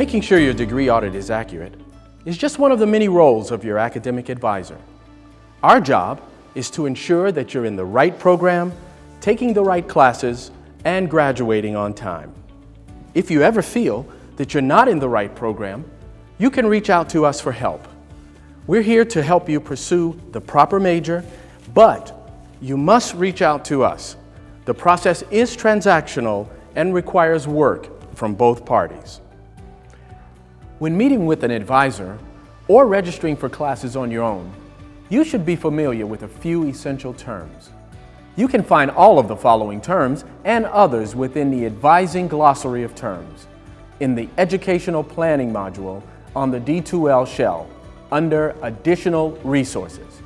Making sure your degree audit is accurate is just one of the many roles of your academic advisor. Our job is to ensure that you're in the right program, taking the right classes, and graduating on time. If you ever feel that you're not in the right program, you can reach out to us for help. We're here to help you pursue the proper major, but you must reach out to us. The process is transactional and requires work from both parties. When meeting with an advisor or registering for classes on your own, you should be familiar with a few essential terms. You can find all of the following terms and others within the Advising Glossary of Terms in the Educational Planning module on the D2L shell under Additional Resources.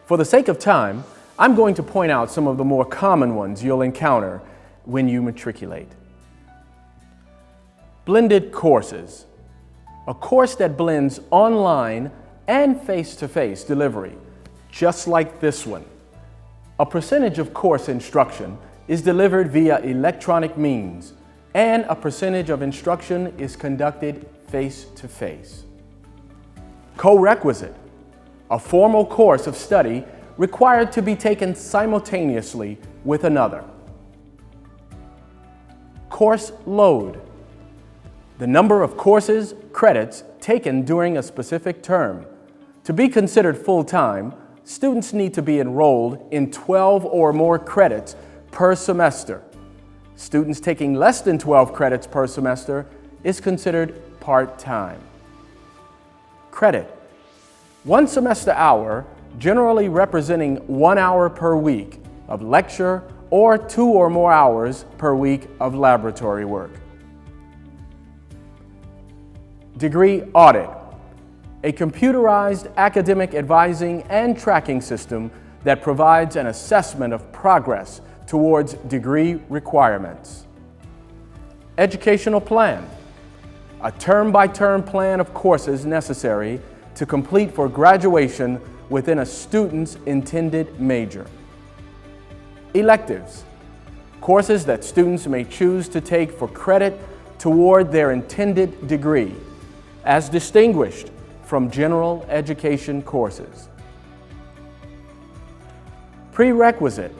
For the sake of time, I'm going to point out some of the more common ones you'll encounter when you matriculate. Blended courses. A course that blends online and face-to-face delivery, just like this one. A percentage of course instruction is delivered via electronic means, and a percentage of instruction is conducted face-to-face. Co-requisite. A formal course of study required to be taken simultaneously with another. Course load. The number of courses, credits taken during a specific term. To be considered full-time, students need to be enrolled in 12 or more credits per semester. Students taking less than 12 credits per semester is considered part-time. Credit. 1 semester hour, generally representing 1 hour per week of lecture or 2 or more hours per week of laboratory work. Degree audit. A computerized academic advising and tracking system that provides an assessment of progress towards degree requirements. Educational plan. A term-by-term plan of courses necessary to complete for graduation within a student's intended major. Electives. Courses that students may choose to take for credit toward their intended degree, as distinguished from general education courses. Prerequisite.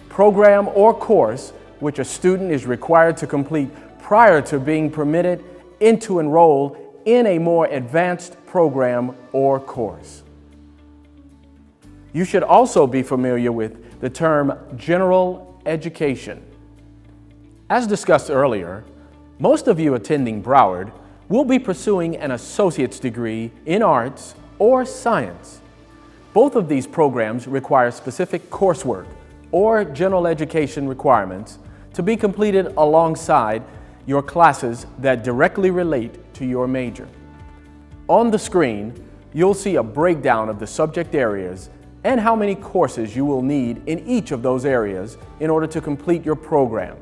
Program or course which a student is required to complete prior to being permitted to enroll in a more advanced program or course. You should also be familiar with the term general education. As discussed earlier, most of you attending Broward will be pursuing an associate's degree in arts or science. Both of these programs require specific coursework or general education requirements to be completed alongside your classes that directly relate to your major. On the screen, you'll see a breakdown of the subject areas and how many courses you will need in each of those areas in order to complete your program.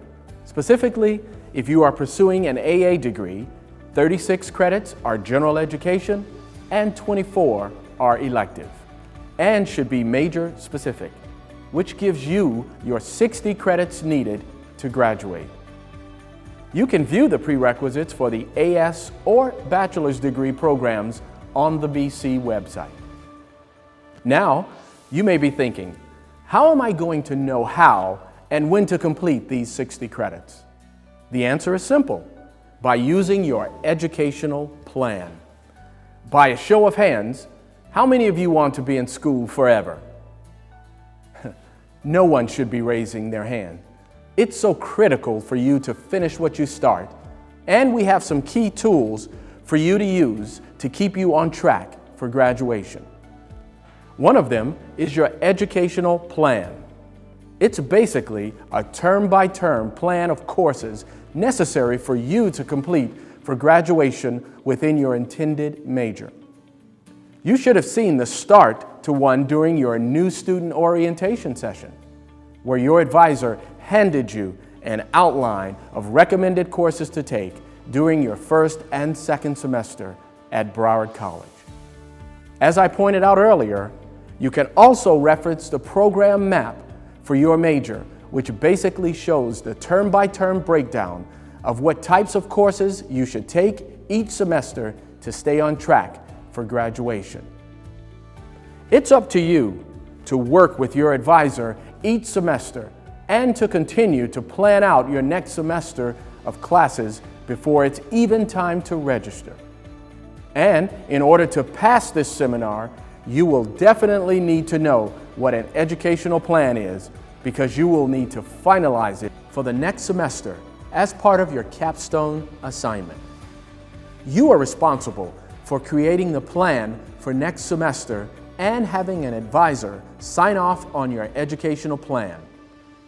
Specifically, if you are pursuing an AA degree, 36 credits are general education and 24 are elective, and should be major specific, which gives you your 60 credits needed to graduate. You can view the prerequisites for the AS or bachelor's degree programs on the BC website. Now, you may be thinking, how am I going to know how and when to complete these 60 credits? The answer is simple. By using your educational plan. By a show of hands, how many of you want to be in school forever? No one should be raising their hand. It's so critical for you to finish what you start, and we have some key tools for you to use to keep you on track for graduation. One of them is your educational plan. It's basically a term-by-term plan of courses necessary for you to complete for graduation within your intended major. You should have seen the start to one during your new student orientation session, where your advisor handed you an outline of recommended courses to take during your first and second semester at Broward College. As I pointed out earlier, you can also reference the program map for your major, which basically shows the term-by-term breakdown of what types of courses you should take each semester to stay on track for graduation. It's up to you to work with your advisor each semester and to continue to plan out your next semester of classes before it's even time to register. And in order to pass this seminar, you will definitely need to know what an educational plan is, because you will need to finalize it for the next semester as part of your capstone assignment. You are responsible for creating the plan for next semester and having an advisor sign off on your educational plan.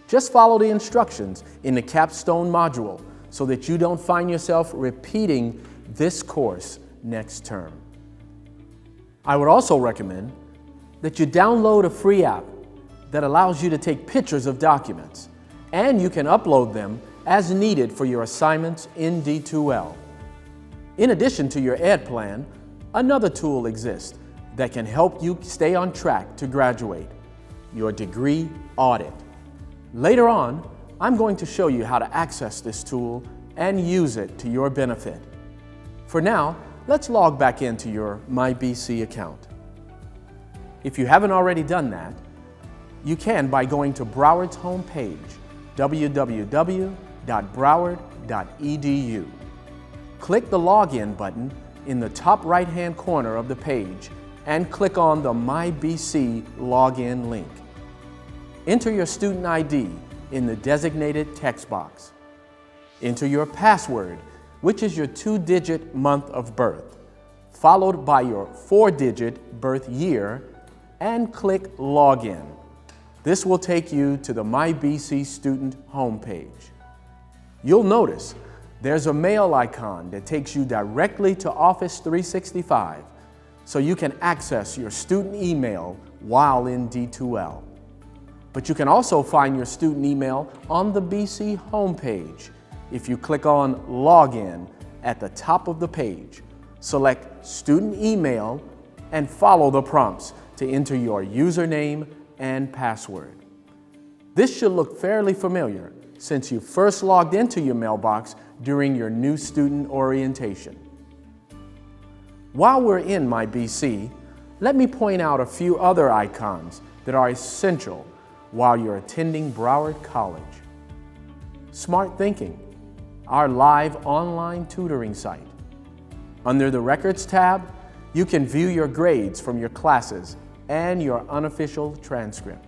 Just follow the instructions in the capstone module so that you don't find yourself repeating this course next term. I would also recommend that you download a free app that allows you to take pictures of documents, and you can upload them as needed for your assignments in D2L. In addition to your ed plan, another tool exists that can help you stay on track to graduate: your degree audit. Later on, I'm going to show you how to access this tool and use it to your benefit. For now, let's log back into your MyBC account. If you haven't already done that, you can by going to Broward's homepage, www.broward.edu. Click the Login button in the top right-hand corner of the page and click on the MyBC Login link. Enter your student ID in the designated text box. Enter your password, which is your 2-digit month of birth, followed by your 4-digit birth year, and click Login. This will take you to the MyBC student homepage. You'll notice there's a mail icon that takes you directly to Office 365, so you can access your student email while in D2L. But you can also find your student email on the BC homepage. If you click on Login at the top of the page, select Student Email and follow the prompts to enter your username and password. This should look fairly familiar since you first logged into your mailbox during your new student orientation. While we're in MyBC, let me point out a few other icons that are essential while you're attending Broward College. Smart Thinking, our live online tutoring site. Under the Records tab, you can view your grades from your classes and your unofficial transcript.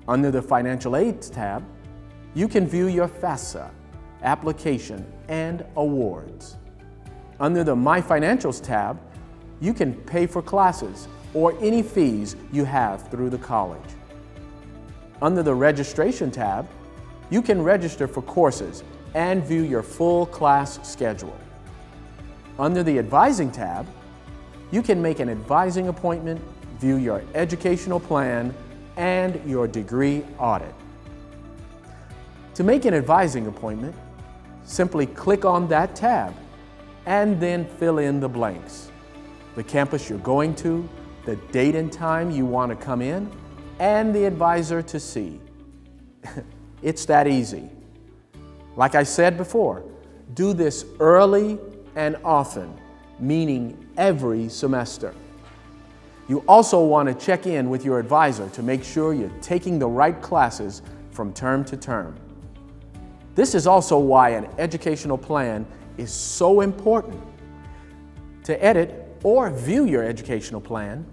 Under the Financial Aids tab, you can view your FAFSA, application, and awards. Under the My Financials tab, you can pay for classes or any fees you have through the college. Under the Registration tab, you can register for courses and view your full class schedule. Under the Advising tab, you can make an advising appointment, view your educational plan, and your degree audit. To make an advising appointment, simply click on that tab and then fill in the blanks: the campus you're going to, the date and time you want to come in, and the advisor to see. It's that easy. Like I said before, do this early and often, meaning every semester. You also want to check in with your advisor to make sure you're taking the right classes from term to term. This is also why an educational plan is so important. To edit or view your educational plan,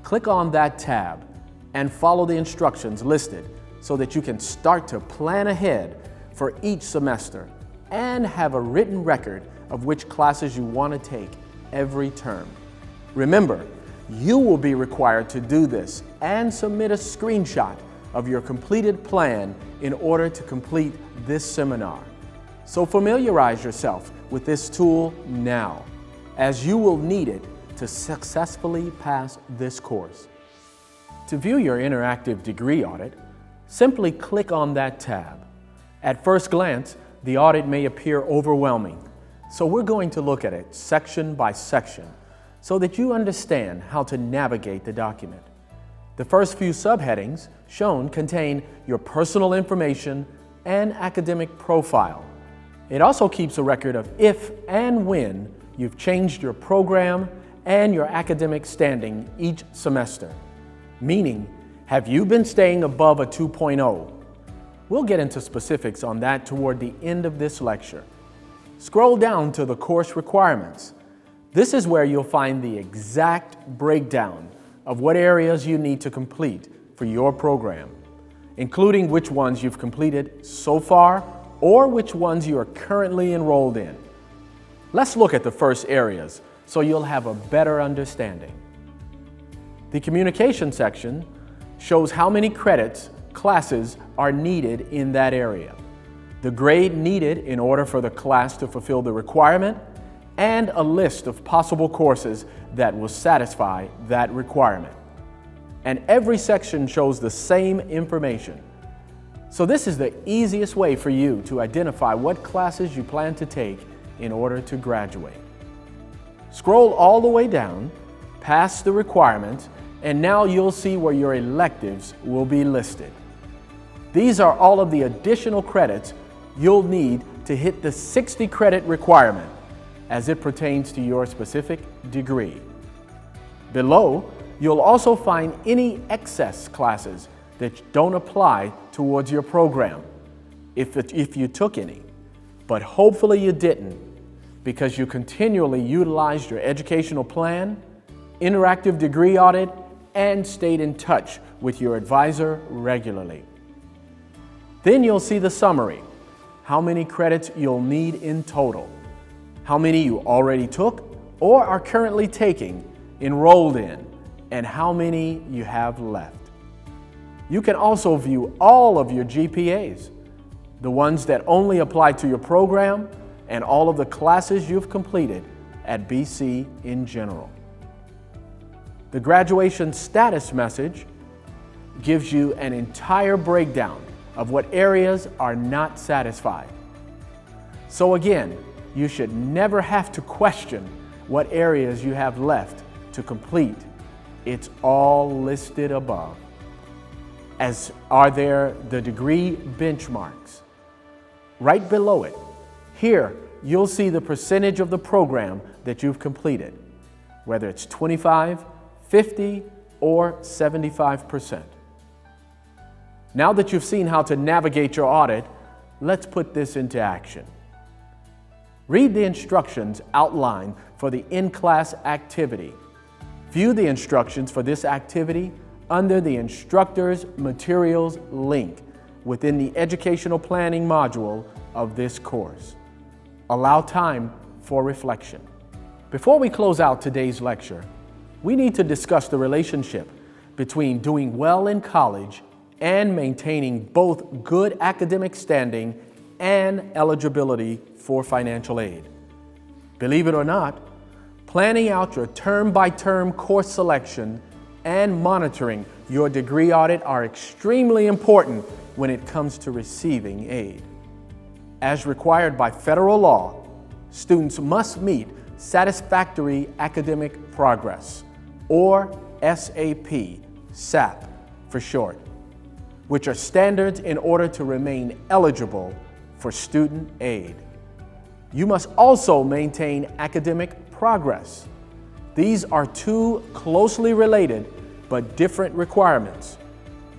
click on that tab and follow the instructions listed so that you can start to plan ahead for each semester and have a written record of which classes you want to take every term. Remember, you will be required to do this and submit a screenshot of your completed plan in order to complete this seminar. So familiarize yourself with this tool now, as you will need it to successfully pass this course. To view your interactive degree audit, simply click on that tab. At first glance, the audit may appear overwhelming, so we're going to look at it section by section so that you understand how to navigate the document. The first few subheadings shown contain your personal information and academic profile, It also keeps a record of if and when you've changed your program and your academic standing each semester. Meaning, have you been staying above a 2.0? We'll get into specifics on that toward the end of this lecture. Scroll down to the course requirements. This is where you'll find the exact breakdown of what areas you need to complete for your program, including which ones you've completed so far or which ones you are currently enrolled in. Let's look at the first areas so you'll have a better understanding. The communication section shows how many credits classes are needed in that area, the grade needed in order for the class to fulfill the requirement, and a list of possible courses that will satisfy that requirement. And every section shows the same information. So this is the easiest way for you to identify what classes you plan to take in order to graduate. Scroll all the way down, past the requirements, and now you'll see where your electives will be listed. These are all of the additional credits you'll need to hit the 60 credit requirement as it pertains to your specific degree. Below, you'll also find any excess classes that don't apply towards your program, if you took any. But hopefully you didn't, because you continually utilized your educational plan, interactive degree audit, and stayed in touch with your advisor regularly. Then you'll see the summary, how many credits you'll need in total, how many you already took or are currently taking, enrolled in, and how many you have left. You can also view all of your GPAs, the ones that only apply to your program, and all of the classes you've completed at BC in general. The graduation status message gives you an entire breakdown of what areas are not satisfied. So again, you should never have to question what areas you have left to complete. It's all listed above, as are there the degree benchmarks. Right below it, here you'll see the percentage of the program that you've completed, whether it's 25, 50, or 75%. Now that you've seen how to navigate your audit, let's put this into action. Read the instructions outlined for the in-class activity. View the instructions for this activity under the Instructor's Materials link within the Educational Planning module of this course. Allow time for reflection. Before we close out today's lecture, we need to discuss the relationship between doing well in college and maintaining both good academic standing and eligibility for financial aid. Believe it or not, planning out your term-by-term course selection and monitoring your degree audit are extremely important when it comes to receiving aid. As required by federal law, students must meet Satisfactory Academic Progress, or SAP, SAP for short, which are standards in order to remain eligible for student aid. You must also maintain academic progress. These are two closely related but different requirements.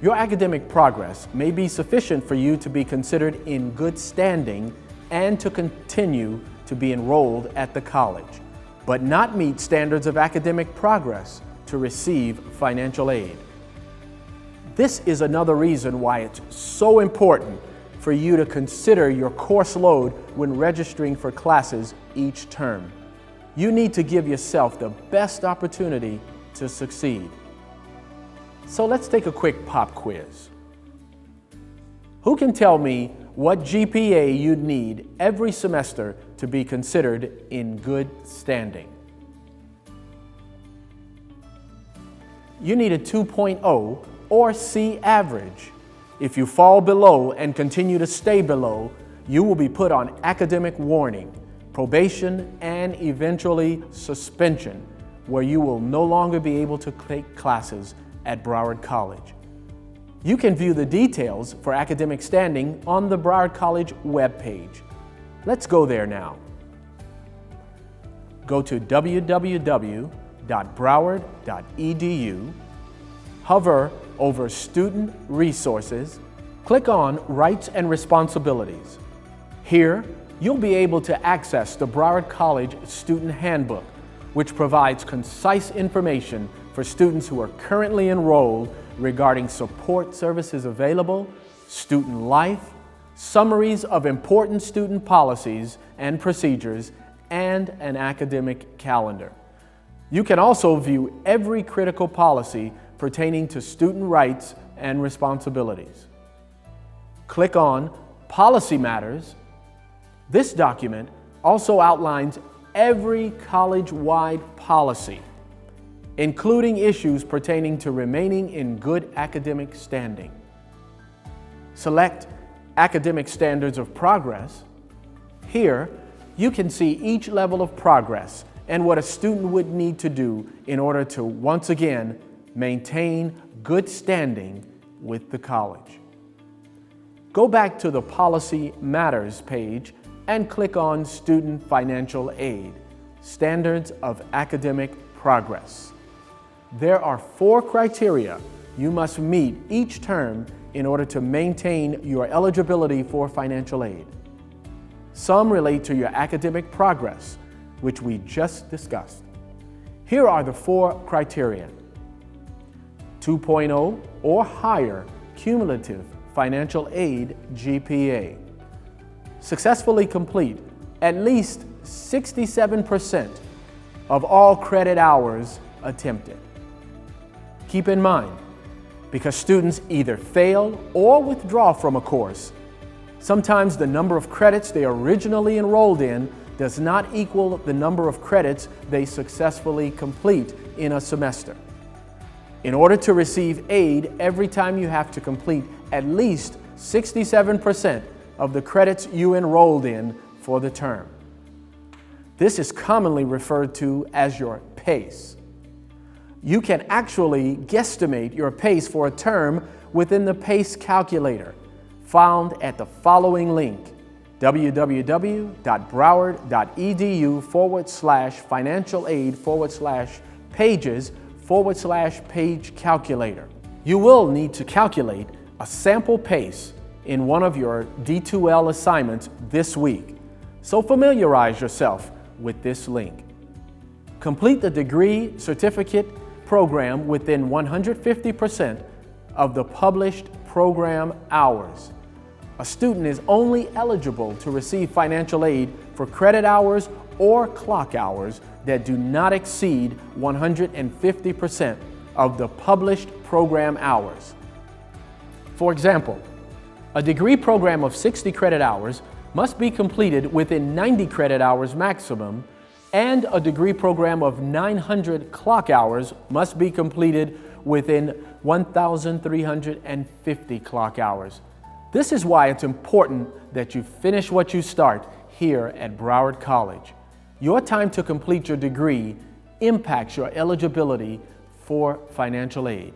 Your academic progress may be sufficient for you to be considered in good standing and to continue to be enrolled at the college, but not meet standards of academic progress to receive financial aid. This is another reason why it's so important for you to consider your course load when registering for classes each term. You need to give yourself the best opportunity to succeed. So let's take a quick pop quiz. Who can tell me what GPA you'd need every semester to be considered in good standing? You need a 2.0 or C average. If you fall below and continue to stay below, you will be put on academic warning, probation, and eventually suspension, where you will no longer be able to take classes at Broward College. You can view the details for academic standing on the Broward College webpage. Let's go there now. Go to www.broward.edu, hover over Student Resources, click on Rights and Responsibilities. Here, you'll be able to access the Broward College Student Handbook, which provides concise information for students who are currently enrolled regarding support services available, student life, summaries of important student policies and procedures, and an academic calendar. You can also view every critical policy pertaining to student rights and responsibilities. Click on Policy Matters. This document also outlines every college-wide policy, including issues pertaining to remaining in good academic standing. Select Academic Standards of Progress. Here, you can see each level of progress and what a student would need to do in order to once again maintain good standing with the college. Go back to the Policy Matters page and click on Student Financial Aid, Standards of Academic Progress. There are 4 criteria you must meet each term in order to maintain your eligibility for financial aid. Some relate to your academic progress, which we just discussed. Here are the 4 criteria. 2.0 or higher cumulative financial aid GPA. Successfully complete at least 67% of all credit hours attempted. Keep in mind, because students either fail or withdraw from a course, sometimes the number of credits they originally enrolled in does not equal the number of credits they successfully complete in a semester. In order to receive aid, every time you have to complete at least 67% of the credits you enrolled in for the term. This is commonly referred to as your PACE. You can actually guesstimate your PACE for a term within the PACE calculator, found at the following link, www.broward.edu/financial-aid/pages/page calculator. You will need to calculate a sample PACE in one of your D2L assignments this week, so familiarize yourself with this link. Complete the degree certificate program within 150% of the published program hours. A student is only eligible to receive financial aid for credit hours or clock hours that do not exceed 150% of the published program hours. For example, a degree program of 60 credit hours must be completed within 90 credit hours maximum, and a degree program of 900 clock hours must be completed within 1,350 clock hours. This is why it's important that you finish what you start here at Broward College. Your time to complete your degree impacts your eligibility for financial aid.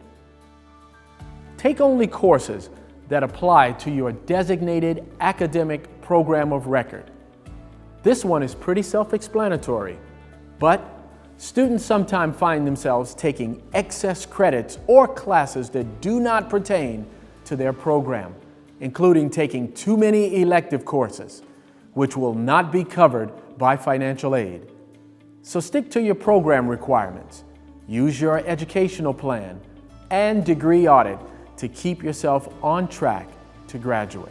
Take only courses that apply to your designated academic program of record. This one is pretty self-explanatory, but students sometimes find themselves taking excess credits or classes that do not pertain to their program, including taking too many elective courses, which will not be covered by financial aid. So stick to your program requirements, use your educational plan and degree audit to keep yourself on track to graduate.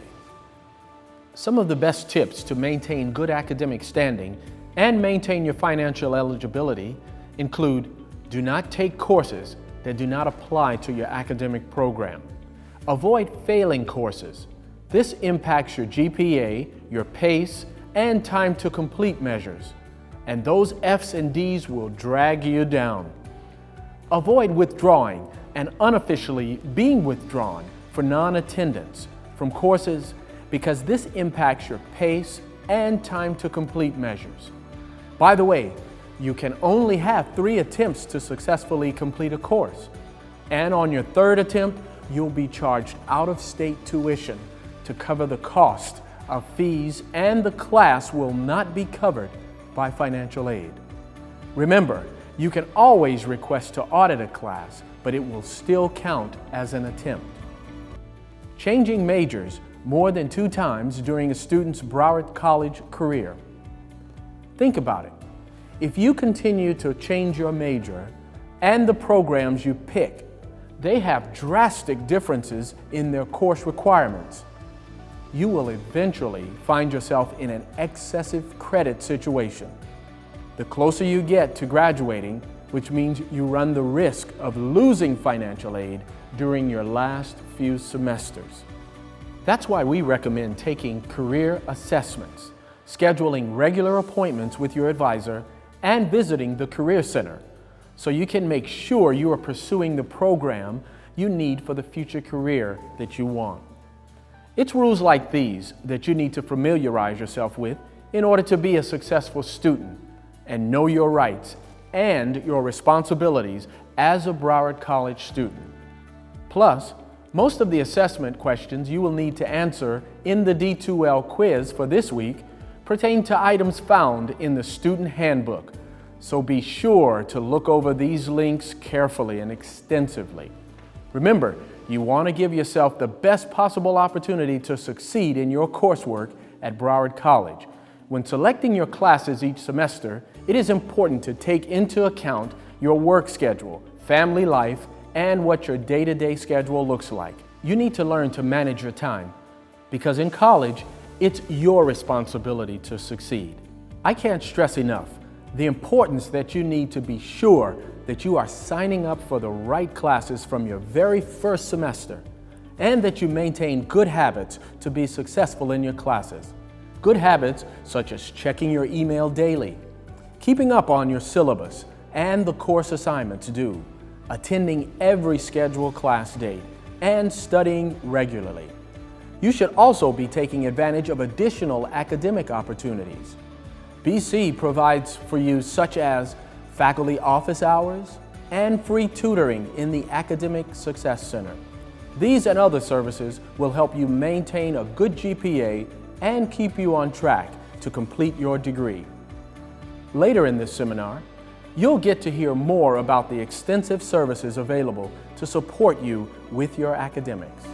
Some of the best tips to maintain good academic standing and maintain your financial eligibility include: do not take courses that do not apply to your academic program. Avoid failing courses. This impacts your GPA, your PACE, and time to complete measures, and those F's and D's will drag you down. Avoid withdrawing and unofficially being withdrawn for non-attendance from courses, because this impacts your PACE and time to complete measures. By the way, you can only have 3 attempts to successfully complete a course, and on your 3rd attempt, you'll be charged out-of-state tuition to cover the cost of fees, and the class will not be covered by financial aid. Remember, you can always request to audit a class, but it will still count as an attempt. Changing majors more than 2 times during a student's Broward College career. Think about it. If you continue to change your major and the programs you pick, they have drastic differences in their course requirements. You will eventually find yourself in an excessive credit situation. The closer you get to graduating, which means you run the risk of losing financial aid during your last few semesters. That's why we recommend taking career assessments, scheduling regular appointments with your advisor, and visiting the Career Center so you can make sure you are pursuing the program you need for the future career that you want. It's rules like these that you need to familiarize yourself with in order to be a successful student and know your rights and your responsibilities as a Broward College student. Plus, most of the assessment questions you will need to answer in the D2L quiz for this week pertain to items found in the student handbook, so be sure to look over these links carefully and extensively. Remember, you want to give yourself the best possible opportunity to succeed in your coursework at Broward College. When selecting your classes each semester, it is important to take into account your work schedule, family life, and what your day-to-day schedule looks like. You need to learn to manage your time, because in college, it's your responsibility to succeed. I can't stress enough the importance that you need to be sure that you are signing up for the right classes from your very first semester, and that you maintain good habits to be successful in your classes. Good habits such as checking your email daily, keeping up on your syllabus and the course assignments due, attending every scheduled class date, and studying regularly. You should also be taking advantage of additional academic opportunities. BC provides for you such as faculty office hours and free tutoring in the Academic Success Center. These and other services will help you maintain a good GPA and keep you on track to complete your degree. Later in this seminar, you'll get to hear more about the extensive services available to support you with your academics.